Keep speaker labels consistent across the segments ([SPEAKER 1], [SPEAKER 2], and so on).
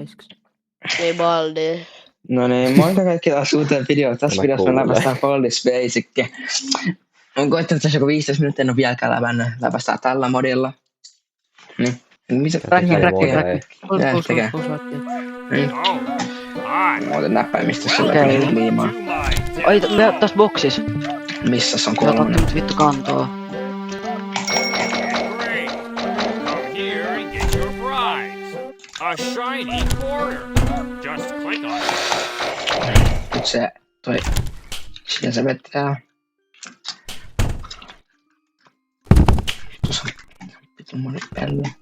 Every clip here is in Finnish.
[SPEAKER 1] Risks.
[SPEAKER 2] Ei Baldi.
[SPEAKER 3] No niin, moikka kaikki taas uuteen videoon. Tässä videossa me läpästään Baldur's Basic. Olen koittanut tässä joku 15 minuuttia, en ole vieläkään läpännyt. Läpästään tällä modilla. Niin. Missä räkki? Tekee. Mä otan näppäimistä sillä liimaa.
[SPEAKER 4] Ai, tässä boksissa.
[SPEAKER 3] Missäs on
[SPEAKER 4] Mä otan
[SPEAKER 3] kolmonen?
[SPEAKER 4] nyt vittu kantoa.
[SPEAKER 5] A shiny quarter. Just click on it.
[SPEAKER 3] Nyt se toi... Siinä se vetää. Tuossa on vitun moni pelle.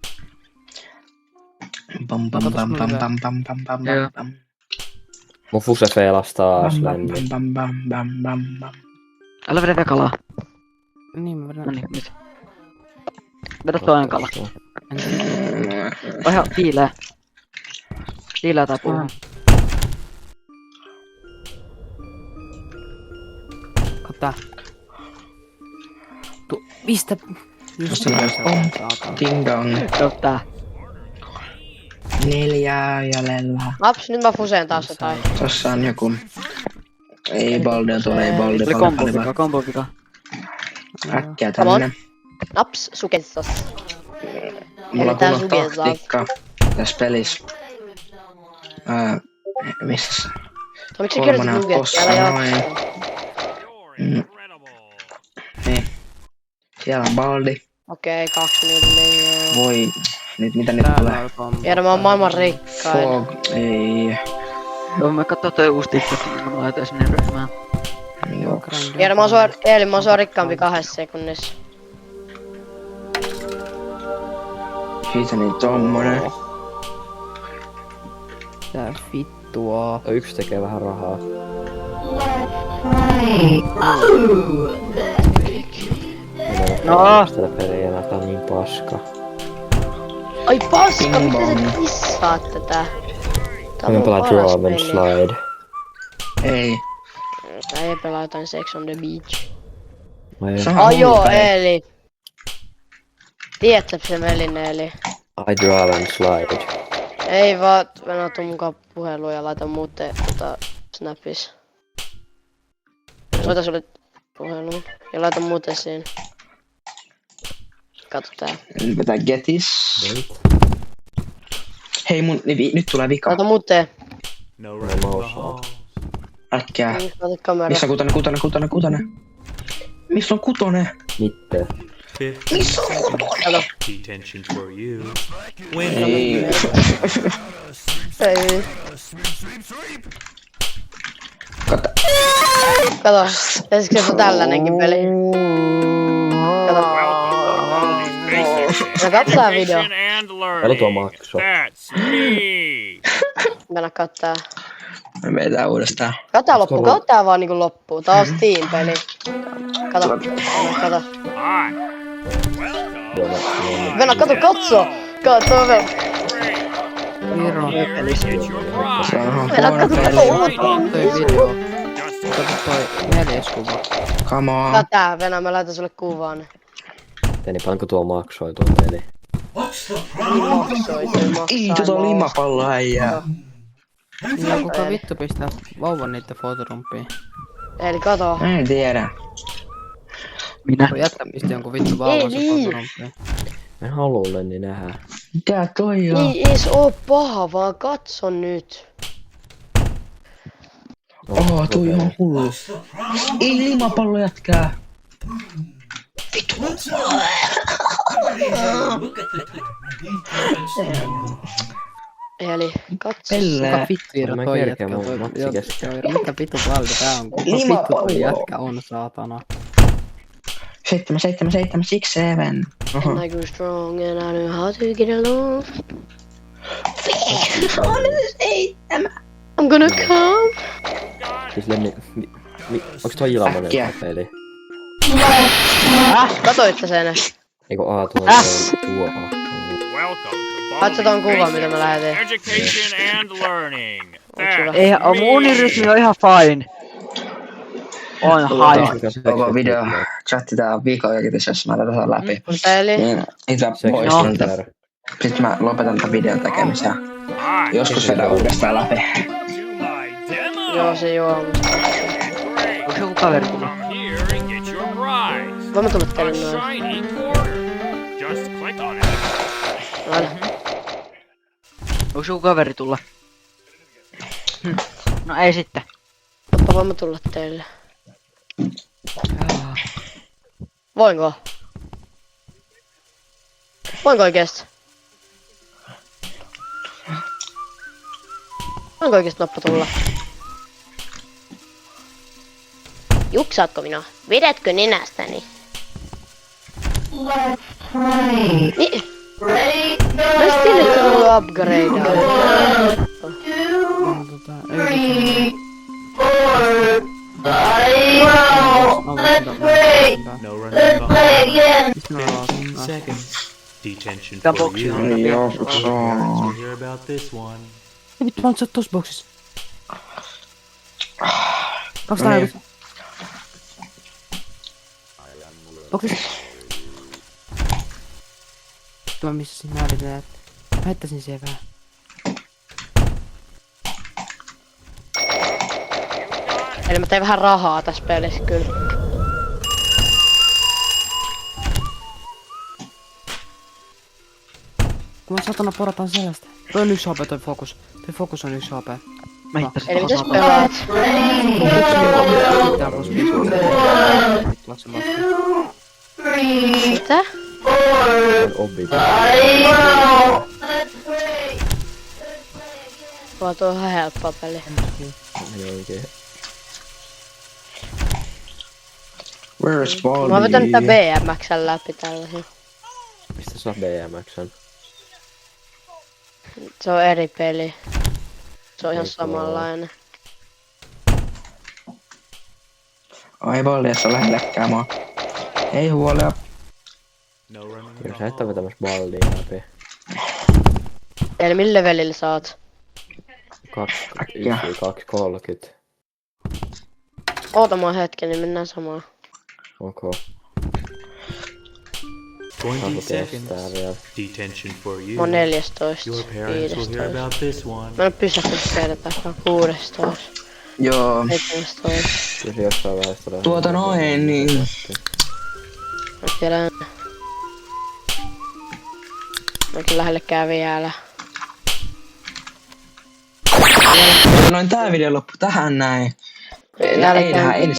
[SPEAKER 3] Bam bam bam bam bam bam bam bam bam.
[SPEAKER 6] Mun fuse feilas taas
[SPEAKER 3] Bam
[SPEAKER 6] lenni.
[SPEAKER 3] bam bam bam bam bam.
[SPEAKER 4] Älä vedä kalaa.
[SPEAKER 1] Niin mä vedän.
[SPEAKER 4] Noniin, nyt. Vedä toinen kala. Ihan viileä. Viileä tää puhuu.
[SPEAKER 1] Katta. Mistä?
[SPEAKER 3] Tuossa noin pom. Ding dong.
[SPEAKER 4] Tää.
[SPEAKER 3] 4 jäljellä.
[SPEAKER 2] Laps, nyt mä fuseen taas jotain.
[SPEAKER 3] Tossa on joku... Ei Baldi on tuolla, ei Baldi.
[SPEAKER 4] Tuli kombo-vika, kombo-vika.
[SPEAKER 3] Äkkiä tänne.
[SPEAKER 2] Naps, suketsas.
[SPEAKER 3] Mulla on
[SPEAKER 2] tää
[SPEAKER 3] kunnon
[SPEAKER 2] suketsas.
[SPEAKER 3] taktiikka tässä pelissä. Missäs?
[SPEAKER 2] No miksi sä kirjoitit
[SPEAKER 3] Kolmonen on
[SPEAKER 2] nuget? Älä
[SPEAKER 3] tossa noin.
[SPEAKER 2] jaksa.
[SPEAKER 3] Niin. Siellä on Baldi.
[SPEAKER 2] Okei, 2 milliä.
[SPEAKER 3] Voi. Nyt mitä nyt
[SPEAKER 1] Täällä
[SPEAKER 3] tulee?
[SPEAKER 1] on kombo.
[SPEAKER 2] Ja mä oon maailman rikkain.
[SPEAKER 3] Fog. Ei.
[SPEAKER 4] Joo, mä katsoin toi uusi TikTok, niin mä laitan sinne ryhmään.
[SPEAKER 3] Joo.
[SPEAKER 2] Ja mä oon sua rikkaampi 2 sekunnissa.
[SPEAKER 3] Siitä niin tommonen.
[SPEAKER 1] Tää vittua.
[SPEAKER 6] Yksi tekee vähän rahaa.
[SPEAKER 4] No.
[SPEAKER 6] Tätä peliä enää, tää on niin paska.
[SPEAKER 2] Ai paska,
[SPEAKER 3] Bing
[SPEAKER 2] miten sä
[SPEAKER 3] bong.
[SPEAKER 2] tissaat tätä? Tää
[SPEAKER 6] Mä
[SPEAKER 2] on
[SPEAKER 6] pelaa
[SPEAKER 2] paras
[SPEAKER 6] Draw and
[SPEAKER 2] peli.
[SPEAKER 6] Slide.
[SPEAKER 3] Ei.
[SPEAKER 2] Tää ei pelaa jotain Sex on the Beach.
[SPEAKER 6] Ai,
[SPEAKER 3] Se on
[SPEAKER 2] Ai joo,
[SPEAKER 3] hullu peli.
[SPEAKER 2] Eeli. Tiedätkö se melin Eeli?
[SPEAKER 6] I Draw and Slide.
[SPEAKER 2] Ei vaan, mä otan mukaan puheluun ja laitan muuten snapis. Soita sulle puheluun ja laitan muuten siinä. Kato tää.
[SPEAKER 3] Nyt vetää Getis. Hei mun, nyt tulee vika.
[SPEAKER 2] Laita muuten.
[SPEAKER 5] No
[SPEAKER 6] mouse.
[SPEAKER 3] Äkkiä.
[SPEAKER 2] Laita kamera.
[SPEAKER 3] Missä on kutonen? Missä on kutonen?
[SPEAKER 6] Mitte.
[SPEAKER 3] Missä on kutonen?
[SPEAKER 2] Kato.
[SPEAKER 5] Detention's for you.
[SPEAKER 3] Ei.
[SPEAKER 2] Ei.
[SPEAKER 3] Kato.
[SPEAKER 2] Kato. Pitäisikö se on tällainenkin peli? Kato. No katso tää video.
[SPEAKER 6] Täällä tuo makso.
[SPEAKER 5] That's me.
[SPEAKER 2] Mennä kattää.
[SPEAKER 3] Me vedetään uudestaan.
[SPEAKER 2] Kato loppu. Kato tää vaan niinku loppuu. Tää on Steam peli. Kato. Kato.
[SPEAKER 5] Hi. Welcome.
[SPEAKER 2] Venä katso. Kato Venä.
[SPEAKER 1] Viro.
[SPEAKER 5] Get your
[SPEAKER 3] Se on
[SPEAKER 5] prize.
[SPEAKER 3] ihan huono peli.
[SPEAKER 1] Toi video.
[SPEAKER 5] Just
[SPEAKER 1] Kato toi 4 kuva.
[SPEAKER 3] Come on.
[SPEAKER 2] Kato tää Venä, mä laitan sulle kuvan.
[SPEAKER 6] Teini paljonko tuo maksoi tuo peli?
[SPEAKER 3] Ii, tota limapallo äijää.
[SPEAKER 1] Ja kuka vittu pistää vauvan niitten fotorumpiin?
[SPEAKER 2] Eli kato.
[SPEAKER 3] En tiedä.
[SPEAKER 4] Minä.
[SPEAKER 1] Tuo jätkä pisti jonkun vittu vauvan sen
[SPEAKER 2] niin.
[SPEAKER 1] fotorumpiin.
[SPEAKER 6] En haluu Lenni nähdä.
[SPEAKER 3] Mikä toi on?
[SPEAKER 2] Ei ees oo paha, vaan katso nyt.
[SPEAKER 3] Oh, toi on hullu. Ei limapallo jätkää. Vittu.
[SPEAKER 2] Eli katso.
[SPEAKER 3] Pelle.
[SPEAKER 1] Kuka vittu Iiro
[SPEAKER 6] Mä
[SPEAKER 1] toi
[SPEAKER 6] kerkeen
[SPEAKER 1] jätkä?
[SPEAKER 6] mun
[SPEAKER 1] Toi
[SPEAKER 6] matsi
[SPEAKER 1] joo,
[SPEAKER 6] kesken.
[SPEAKER 1] joo, mikä vittu valta tää on? Kuka vittu
[SPEAKER 3] Limapallo.
[SPEAKER 1] toi jätkä on, saatana?
[SPEAKER 3] 7, 6, 7. Oho.
[SPEAKER 2] I grew strong and I knew how to get along. I'm gonna come.
[SPEAKER 6] Siis Lenni... Onks toi ilmanen
[SPEAKER 3] Äkkiä.
[SPEAKER 6] tää peli?
[SPEAKER 2] Katoitte sen.
[SPEAKER 6] Eiku tuo.
[SPEAKER 5] welcome to
[SPEAKER 2] Katso ton kuvan, mitä mä lähetin.
[SPEAKER 5] Education and learning.
[SPEAKER 2] hyvä?
[SPEAKER 5] That's
[SPEAKER 4] Ei, mun unirytmi on ihan fine. On hain.
[SPEAKER 3] Koko video. Chatti tää on viikon jakitys, jos mä laitan läpi.
[SPEAKER 2] Peli.
[SPEAKER 3] Ei tää
[SPEAKER 6] Se
[SPEAKER 3] pois
[SPEAKER 6] on
[SPEAKER 3] siltä.
[SPEAKER 6] tär.
[SPEAKER 3] Sitten mä lopetan tämän videon tekemisen ja
[SPEAKER 5] Ah,
[SPEAKER 3] joskus vedän uudestaan läpi.
[SPEAKER 5] to my demo.
[SPEAKER 2] Joo, se juo.
[SPEAKER 5] Great.
[SPEAKER 4] Onko joku kaveri tullut?
[SPEAKER 5] Come here and get your prize.
[SPEAKER 2] Voin mä tulla
[SPEAKER 5] A
[SPEAKER 2] teille noin.
[SPEAKER 5] shiny quarter. Just click on it.
[SPEAKER 2] Aina.
[SPEAKER 4] Onko joku kaveri tulla? No ei sitten.
[SPEAKER 2] Mutta voin mä tulla teille. Voinko? Voinko oikeesti? Voinko oikeesti Noppa tulla? Juksaatko minua? Vedätkö nenästäni? Niin. Mä sitten että on ollut upgradea.
[SPEAKER 7] No running behind. Seconds. Detention
[SPEAKER 4] Tää
[SPEAKER 7] for
[SPEAKER 4] boksi
[SPEAKER 7] you.
[SPEAKER 4] on.
[SPEAKER 3] Joo,
[SPEAKER 7] Parents will hear about this one.
[SPEAKER 1] Vittu, mä oon tossa boksissa. Kaksi
[SPEAKER 3] No niin.
[SPEAKER 1] täällä. Boksissa. Mä missasin määrin näet. Mä heittäisin siihen vähän.
[SPEAKER 2] Eli mä tein vähän rahaa tässä pelissä kyllä.
[SPEAKER 1] Kun mä satana porataan sellaista. Toi on 1 HP toi fokus. Toi fokus on 1 HP.
[SPEAKER 4] Mä hittäsin
[SPEAKER 2] Eli mitäs
[SPEAKER 4] tuohon
[SPEAKER 2] pelaat?
[SPEAKER 1] Tää on plus 5. Vittu, latsi latsi.
[SPEAKER 2] Mitä?
[SPEAKER 6] On obi.
[SPEAKER 2] Vaan tuo on ihan helppoa peli.
[SPEAKER 6] Ei oikein.
[SPEAKER 3] Where's Baldi?
[SPEAKER 2] Mä oon vetänyt tää BMXn läpi tällaisen.
[SPEAKER 6] Mistä sä BMXn?
[SPEAKER 2] Se on eri peli. Se on ihan
[SPEAKER 6] Eikö
[SPEAKER 2] samanlainen.
[SPEAKER 3] Ai Baldi, et ole lähellekään mua. Ei huolea.
[SPEAKER 7] No running
[SPEAKER 6] Kyllä
[SPEAKER 7] in
[SPEAKER 6] sä et
[SPEAKER 7] the
[SPEAKER 6] oo
[SPEAKER 7] hall.
[SPEAKER 6] vetämässä baldia läpi.
[SPEAKER 2] Eli millä levelillä sä oot?
[SPEAKER 6] 230.
[SPEAKER 2] Oota mua hetken, niin mennään samaan.
[SPEAKER 6] Okay.
[SPEAKER 7] 20
[SPEAKER 6] Saako
[SPEAKER 7] seconds.
[SPEAKER 6] kestää vielä?
[SPEAKER 7] Detention for you.
[SPEAKER 2] Mä oon 14,
[SPEAKER 7] Your parents will hear
[SPEAKER 2] 15.
[SPEAKER 7] about this one.
[SPEAKER 2] Mä en oo pysähtynyt kertaakaan. 16,
[SPEAKER 3] Joo.
[SPEAKER 2] 17.
[SPEAKER 6] Kyllä jossain vaiheessa tulee.
[SPEAKER 3] Tuota noin, niin.
[SPEAKER 2] Mä tiedän. Mä kyllä lähellekään vielä.
[SPEAKER 3] Noin tää video loppu tähän näin. Ja ei
[SPEAKER 2] Lähellekään.
[SPEAKER 3] nähdä ensi